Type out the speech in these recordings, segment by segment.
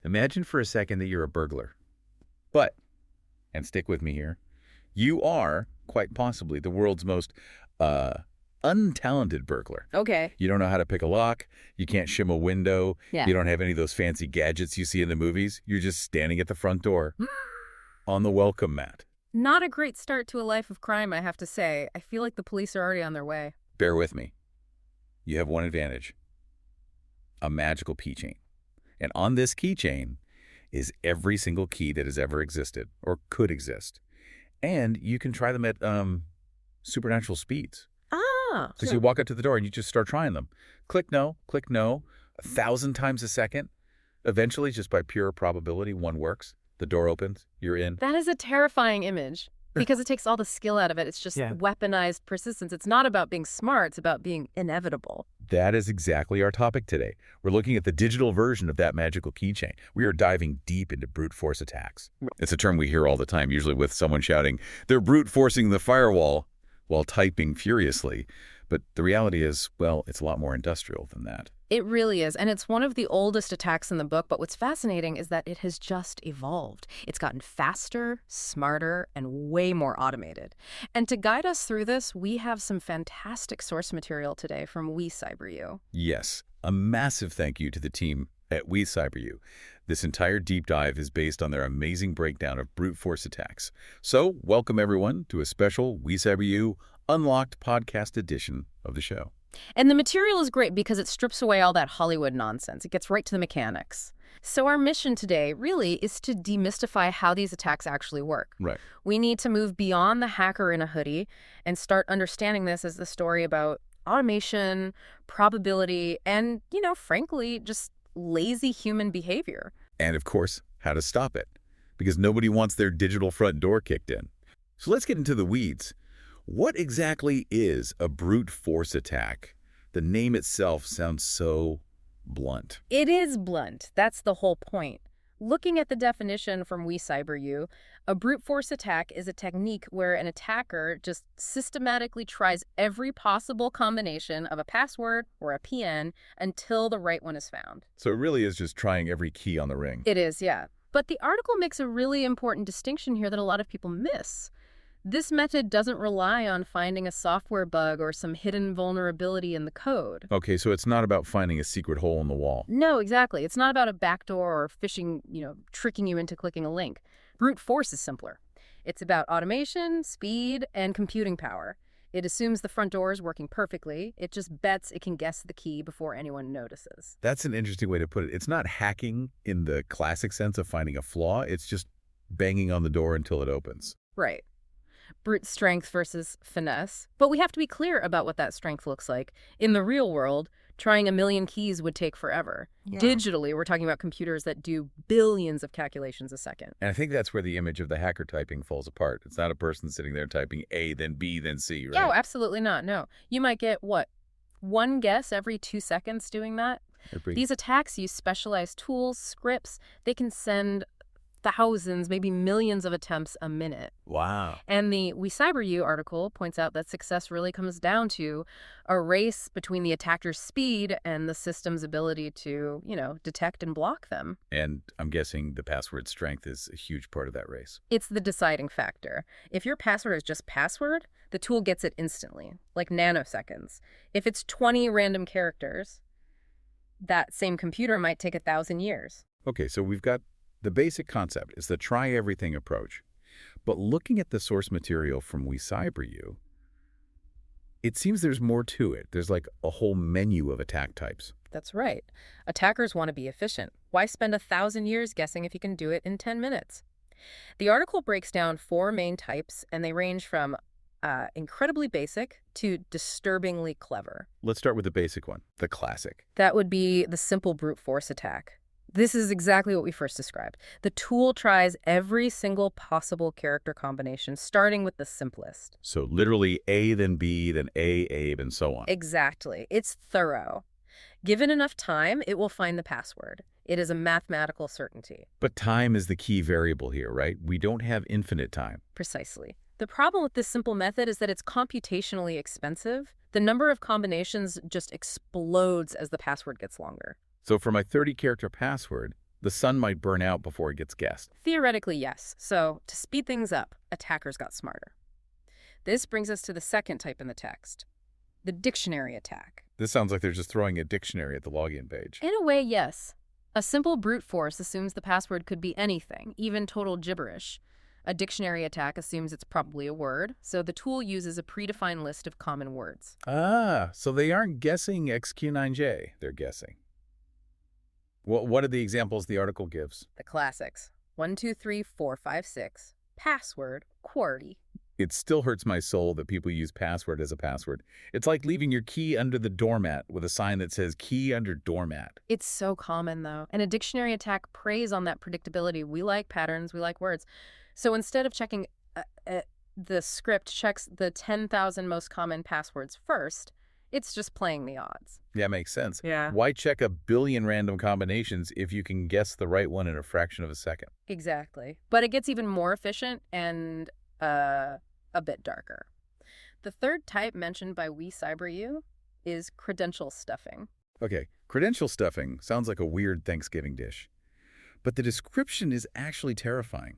Imagine for a second that you're a burglar. But, and stick with me here, you are, quite possibly, the world's most untalented burglar. Okay. You don't know how to pick a lock. You can't shim a window. Yeah. You don't have any of those fancy gadgets you see in the movies. You're just standing at the front door on the welcome mat. Not a great start to a life of crime, I have to say. I feel like the police are already on their way. Bear with me. You have one advantage. A magical keychain. And on this keychain is every single key that has ever existed or could exist. And you can try them at supernatural speeds. Ah. Because you walk up to the door and you just start trying them. Click no, 1,000 times a second. Eventually, just by pure probability, one works. The door opens, you're in. That is a terrifying image because it takes all the skill out of it. It's just weaponized persistence. It's not about being smart. It's about being inevitable. That is exactly our topic today. We're looking at the digital version of that magical keychain. We are diving deep into brute force attacks. It's a term we hear all the time, usually with someone shouting, they're brute forcing the firewall while typing furiously. But the reality is, well, it's a lot more industrial than that. It really is, and it's one of the oldest attacks in the book, but what's fascinating is that it has just evolved. It's gotten faster, smarter, and way more automated. And to guide us through this, we have some fantastic source material today from WeCyberYou. Yes, a massive thank you to the team at WeCyberYou. This entire deep dive is based on their amazing breakdown of brute force attacks. So, welcome everyone to a special WeCyberYou Unlocked podcast edition of the show. And the material is great because it strips away all that Hollywood nonsense. It gets right to the mechanics. So our mission today really is to demystify how these attacks actually work. Right. We need to move beyond the hacker in a hoodie and start understanding this as the story about automation, probability, and, frankly, just lazy human behavior. And, of course, how to stop it. Because nobody wants their digital front door kicked in. So let's get into the weeds. What exactly is a brute force attack? The name itself sounds so blunt. It is blunt. That's the whole point. Looking at the definition from WeCyberYou, a brute force attack is a technique where an attacker just systematically tries every possible combination of a password or a PN until the right one is found. So it really is just trying every key on the ring. It is, yeah. But the article makes a really important distinction here that a lot of people miss. This method doesn't rely on finding a software bug or some hidden vulnerability in the code. Okay, so it's not about finding a secret hole in the wall. No, exactly. It's not about a backdoor or phishing, tricking you into clicking a link. Brute force is simpler. It's about automation, speed, and computing power. It assumes the front door is working perfectly. It just bets it can guess the key before anyone notices. That's an interesting way to put it. It's not hacking in the classic sense of finding a flaw. It's just banging on the door until it opens. Right. Brute strength versus finesse. But we have to be clear about what that strength looks like. In the real world, trying 1 million keys would take forever. Yeah. Digitally, we're talking about computers that do billions of calculations a second. And I think that's where the image of the hacker typing falls apart. It's not a person sitting there typing A, then B, then C, right? No, absolutely not. No. You might get, one guess every 2 seconds doing that? These attacks use specialized tools, scripts. They can send thousands, maybe millions of attempts a minute. Wow. And the WeCyberYou article points out that success really comes down to a race between the attacker's speed and the system's ability to, detect and block them. And I'm guessing the password strength is a huge part of that race. It's the deciding factor. If your password is just password, the tool gets it instantly, like nanoseconds. If it's 20 random characters, that same computer might take 1,000 years. Okay, so we've got the basic concept is the try everything approach. But looking at the source material from WeCyberYou, it seems there's more to it. There's like a whole menu of attack types. That's right. Attackers want to be efficient. Why spend 1,000 years guessing if you can do it in 10 minutes? The article breaks down 4 main types, and they range from incredibly basic to disturbingly clever. Let's start with the basic one, the classic. That would be the simple brute force attack. This is exactly what we first described. The tool tries every single possible character combination, starting with the simplest. So literally A, then B, then A, Abe, and so on. Exactly. It's thorough. Given enough time, it will find the password. It is a mathematical certainty. But time is the key variable here, right? We don't have infinite time. Precisely. The problem with this simple method is that it's computationally expensive. The number of combinations just explodes as the password gets longer. So for my 30-character password, The sun might burn out before it gets guessed. Theoretically, yes. So, to speed things up, attackers got smarter. This brings us to the second type in the text, the dictionary attack. This sounds like they're just throwing a dictionary at the login page. In a way, yes. A simple brute force assumes the password could be anything, even total gibberish. A dictionary attack assumes it's probably a word, so the tool uses a predefined list of common words. Ah, so they aren't guessing XQ9J, they're guessing. What are the examples the article gives? The classics. 1, 2, 3, 4, 5, 6. Password, QWERTY. It still hurts my soul that people use password as a password. It's like leaving your key under the doormat with a sign that says key under doormat. It's so common, though. And a dictionary attack preys on that predictability. We like patterns, we like words. So instead of checking, the script checks the 10,000 most common passwords first, it's just playing the odds. Yeah, makes sense. Yeah. Why check a billion random combinations if you can guess the right one in a fraction of a second? Exactly. But it gets even more efficient and a bit darker. The third type mentioned by WeCyberYou is credential stuffing. Okay, credential stuffing sounds like a weird Thanksgiving dish. But the description is actually terrifying.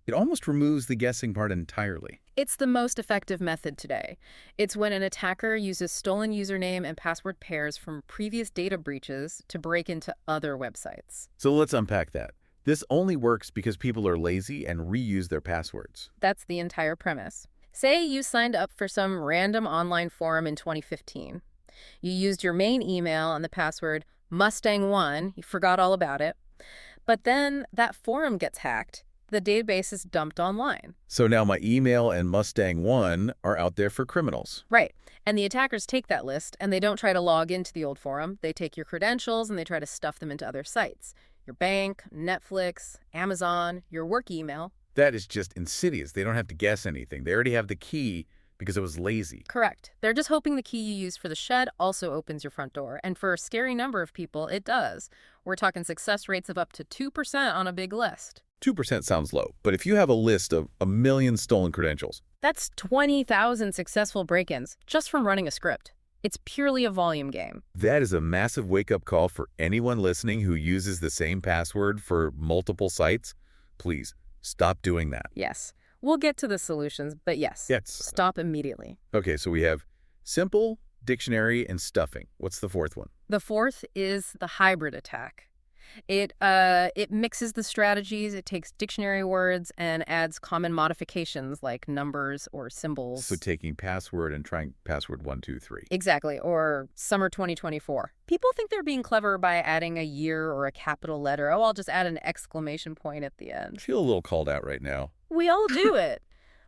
It almost removes the guessing part entirely. It's the most effective method today. It's when an attacker uses stolen username and password pairs from previous data breaches to break into other websites. So let's unpack that. This only works because people are lazy and reuse their passwords. That's the entire premise. Say you signed up for some random online forum in 2015. You used your main email and the password Mustang1. You forgot all about it. But then that forum gets hacked. The database is dumped online. So now my email and Mustang 1 are out there for criminals. Right. And the attackers take that list and they don't try to log into the old forum. They take your credentials and they try to stuff them into other sites. Your bank, Netflix, Amazon, your work email. That is just insidious. They don't have to guess anything. They already have the key because it was lazy. Correct. They're just hoping the key you use for the shed also opens your front door. And for a scary number of people, it does. We're talking success rates of up to 2% on a big list. 2% sounds low, but if you have a list of 1 million stolen credentials, that's 20,000 successful break-ins just from running a script. It's purely a volume game. that is a massive wake-up call for anyone listening who uses the same password for multiple sites. Please, stop doing that. Yes. We'll get to the solutions, but yes. Stop immediately. Okay, so we have simple, dictionary, and stuffing. What's the fourth one? The fourth is the hybrid attack. It mixes the strategies, it takes dictionary words and adds common modifications like numbers or symbols. So taking password and trying password 1, 2, 3. Exactly, or summer 2024. People think they're being clever by adding a year or a capital letter. Oh, I'll just add an exclamation point at the I end. feel a little called out right now. We all do it.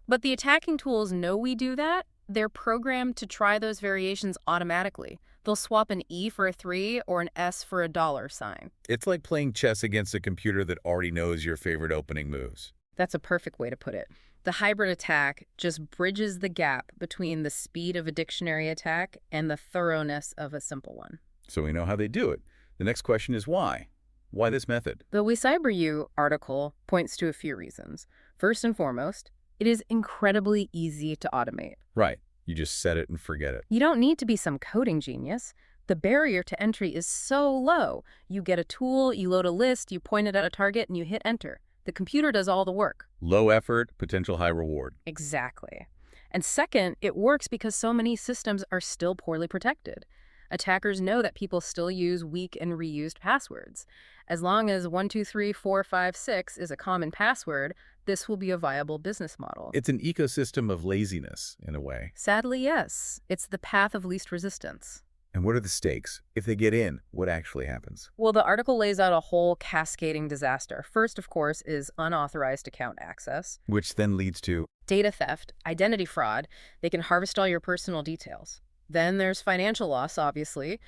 But the attacking tools know we do that. They're programmed to try those variations automatically. They'll swap an E for a 3 or an S for a $sign. It's like playing chess against a computer that already knows your favorite opening moves. That's a perfect way to put it. The hybrid attack just bridges the gap between the speed of a dictionary attack and the thoroughness of a simple one. So we know how they do it. The next question is why? Why this method? The WeCyberYou article points to a few reasons. First and foremost, it is incredibly easy to automate. Right. You just set it and forget it. You don't need to be some coding genius. The barrier to entry is so low. You get a tool, you load a list, you point it at a target, and you hit enter. The computer does all the work. Low effort, potential high reward. Exactly. And second, it works because so many systems are still poorly protected. Attackers know that people still use weak and reused passwords. As long as 1, 2, 3, 4, 5, 6 is a common password, this will be a viable business model. It's an ecosystem of laziness, in a way. Sadly, yes. It's the path of least resistance. And what are the stakes? If they get in, what actually happens? Well, the article lays out a whole cascading disaster. First, of course, is unauthorized account access. Which then leads to Data theft, identity fraud. They can harvest all your personal details. Then there's financial loss, obviously.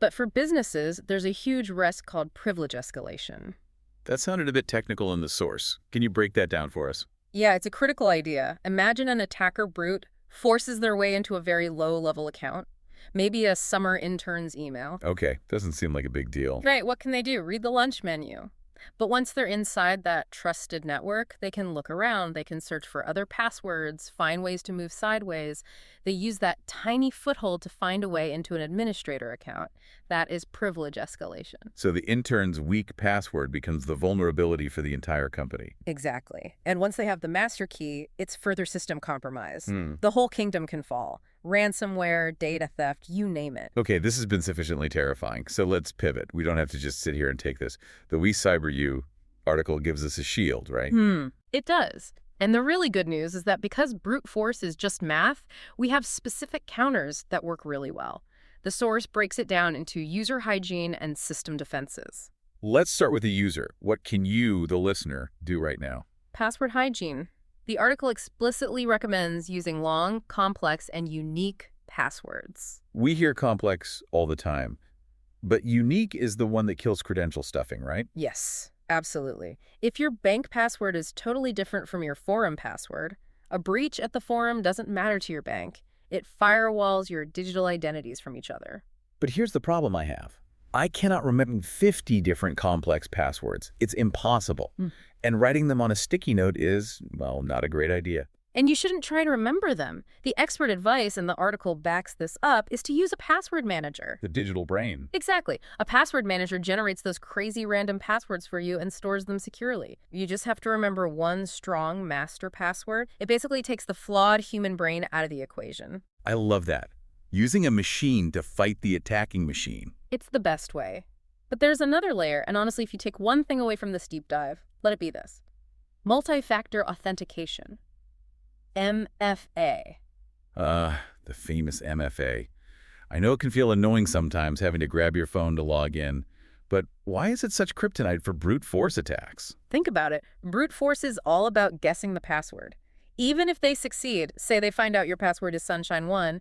But for businesses, there's a huge risk called privilege escalation. That sounded a bit technical in the source. Can you break that down for us? Yeah, it's a critical idea. Imagine an attacker brute forces their way into a very low-level account, maybe a summer intern's email. Okay, doesn't seem like a big deal. Right, what can they do? Read the lunch menu. But once they're inside that trusted network, they can look around, they can search for other passwords, find ways to move sideways. They use that tiny foothold to find a way into an administrator account. That is privilege escalation. So the intern's weak password becomes the vulnerability for the entire company. Exactly. And once they have the master key, it's further system compromise. Hmm. The whole kingdom can fall. Ransomware, data theft, you name it. Okay, this has been sufficiently terrifying, so let's pivot. We don't have to just sit here and take this. The WeCyberYou article gives us a shield, right? It does. And the really good news is that because brute force is just math, we have specific counters that work really well. The source breaks it down into user hygiene and system defenses. Let's start with the user. What can you, the listener, do right now? Password hygiene. The article explicitly recommends using long, complex, and unique passwords. We hear complex all the time, but unique is the one that kills credential stuffing, right? Yes, absolutely. If your bank password is totally different from your forum password, a breach at the forum doesn't matter to your bank. It firewalls your digital identities from each other. But here's the problem I have. I cannot remember 50 different complex passwords. It's impossible. And writing them on a sticky note is, well, not a great idea. And you shouldn't try to remember them. The expert advice, and the article backs this up, is to use a password manager. The digital brain. Exactly. A password manager generates those crazy random passwords for you and stores them securely. You just have to remember one strong master password. It basically takes the flawed human brain out of the equation. I love that. Using a machine to fight the attacking machine. It's the best way. But there's another layer, and honestly, if you take one thing away from this deep dive, let it be this. Multi-factor authentication. MFA. The famous MFA. I know it can feel annoying sometimes having to grab your phone to log in, but why is it such kryptonite for brute force attacks? Think about it. Brute force is all about guessing the password. Even if they succeed, say they find out your password is Sunshine1,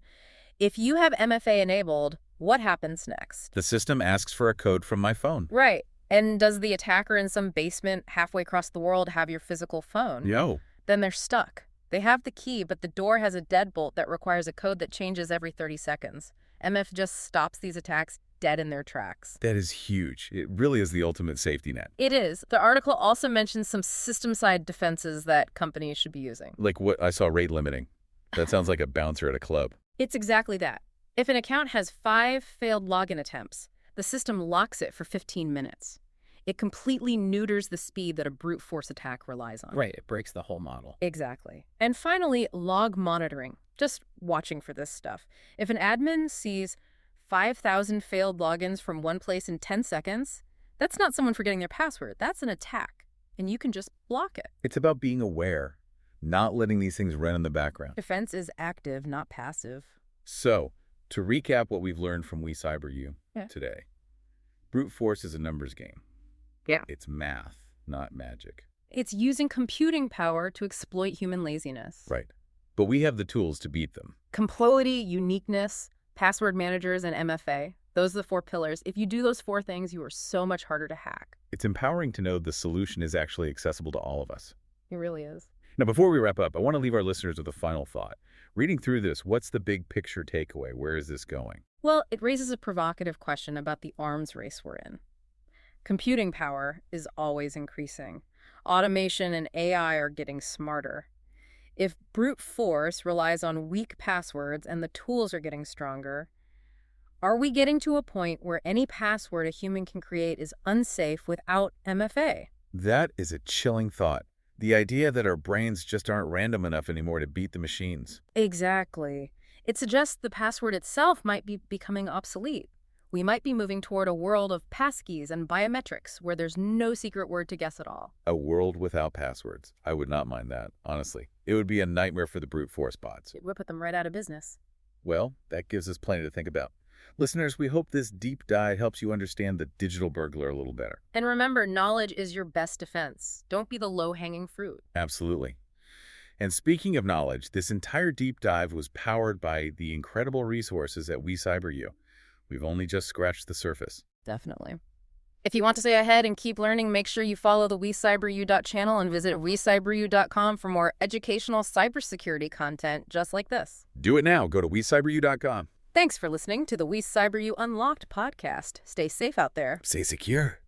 if you have MFA enabled, what happens next? The system asks for a code from my phone. Right. And does the attacker in some basement halfway across the world have your physical phone? Yo. Then they're stuck. They have the key, but the door has a deadbolt that requires a code that changes every 30 seconds. MF just stops these attacks dead in their tracks. That is huge. It really is the ultimate safety net. It is. The article also mentions some system-side defenses that companies should be using. Like what I saw rate limiting. That sounds like a bouncer at a club. It's exactly that. If an account has 5 failed login attempts, the system locks it for 15 minutes. It completely neuters the speed that a brute force attack relies on. Right, it breaks the whole model. Exactly. And finally, log monitoring. Just watching for this stuff. If an admin sees 5,000 failed logins from one place in 10 seconds, that's not someone forgetting their password. That's an attack. And you can just block it. It's about being aware, not letting these things run in the background. Defense is active, not passive. So, to recap what we've learned from WeCyberYou Yeah. today, brute force is a numbers game. Yeah. It's math, not magic. It's using computing power to exploit human laziness. Right. But we have the tools to beat them. Complexity, uniqueness, password managers, and MFA. Those are the 4 pillars. If you do those 4 things, you are so much harder to hack. It's empowering to know the solution is actually accessible to all of us. It really is. Now, before we wrap up, I want to leave our listeners with a final thought. Reading through this, what's the big picture takeaway? Where is this going? Well, it raises a provocative question about the arms race we're in. Computing power is always increasing. Automation and AI are getting smarter. If brute force relies on weak passwords and the tools are getting stronger, are we getting to a point where any password a human can create is unsafe without MFA? That is a chilling thought. The idea that our brains just aren't random enough anymore to beat the machines. Exactly. It suggests the password itself might be becoming obsolete. We might be moving toward a world of passkeys and biometrics where there's no secret word to guess at all. A world without passwords. I would not mind that, honestly. It would be a nightmare for the brute force bots. It would put them right out of business. Well, that gives us plenty to think about. Listeners, we hope this deep dive helps you understand the digital burglar a little better. And remember, knowledge is your best defense. Don't be the low-hanging fruit. Absolutely. And speaking of knowledge, this entire deep dive was powered by the incredible resources at WeCyberYou. We've only just scratched the surface. Definitely. If you want to stay ahead and keep learning, make sure you follow the WeCyberYou channel and visit WeCyberYou.com for more educational cybersecurity content just like this. Do it now. Go to WeCyberYou.com. Thanks for listening to the WeCyberYou Unlocked podcast. Stay safe out there. Stay secure.